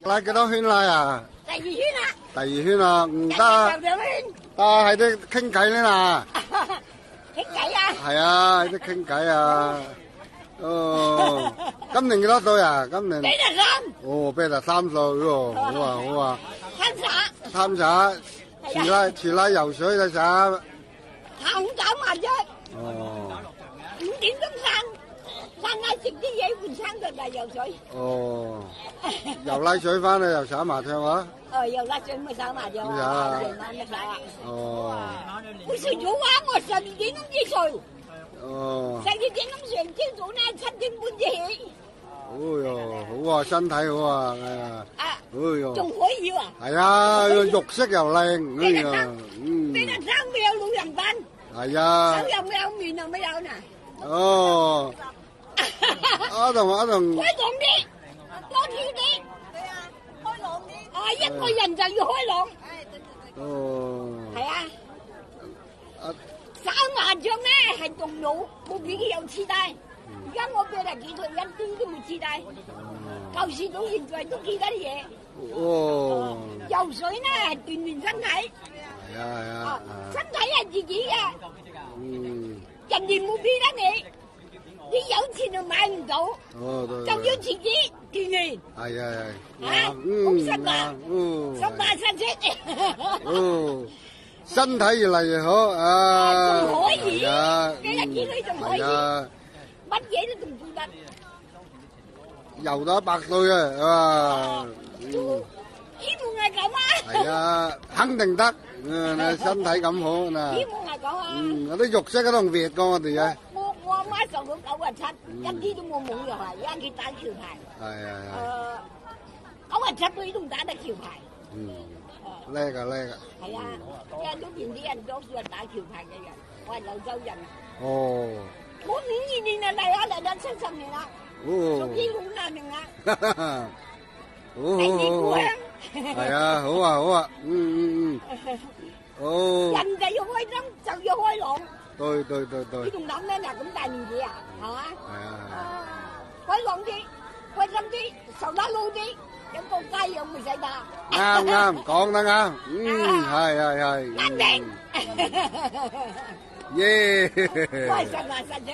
拉幾多圈拉啊？第二圈啦。第二圈啊，唔得，得喺度傾偈呢嗱。傾偈啊？係啊，喺度傾偈啊。哦，今年幾多歲啊？今年83。哦，83歲喎，好啊好啊。參茶，遲拉游水嘅茶。下午9萬啫。哦。5點鐘散拉食啲嘢換餐就嚟游水。哦。游拉水翻去又耍麻將啊？游拉水咪耍麻將啊，夜晚咪耍啊。哦。我睡咗啊，我12點鐘至睡。哦。12點鐘睡，朝早咧7點半至起。哦喲，好啊，身體好啊，係啊。哎喲。仲可以喎。係啊，肉色又靚，哎呀，俾得生未有老人飯。係啊。手又未有，面又未有嗱。哦。阿同。開朗啲，多跳啲。係啊，開朗啲。一個人就要開朗。哦。係啊。打麻將咧係動腦，冇俾佢有痴呆。而家我8十幾歲，一啲都冇痴呆。舊時到現在都記得啲嘢。哦。游水咧係鍛鍊身體。係啊。身體係自己嘅。嗯。人哋冇俾得你，你有錢就買唔到。哦，對。就要自己鍛鍊。係。好實話。實話實說。哦。身體越嚟越好啊！仲可以，幾日見佢仲可以，乜嘢都仲做得。游到100歲啊！希望係咁啊！係啊，肯定得。身體咁好嗱。希望係咁啊！嗰啲肉色嗰度別過我哋啊！我阿媽受到97，一啲都冇冇藥啊！而家佢打橋牌。97歲都唔打得橋牌。叻啊！係啊，而家都見啲人多數係打橋牌嘅人，我係柳州人。哦。我52年啊嚟到70年啦，屬於好難明啊。好。係啊，好啊。哦。人就要開心，就要開朗。對。你仲諗咩嗱？咁大年紀啊，係嘛？係啊。開朗啲，開心啲，受得老啲。有個雞有冇使打？啱，講得啱。係。啱定。耶！開心啊，實際。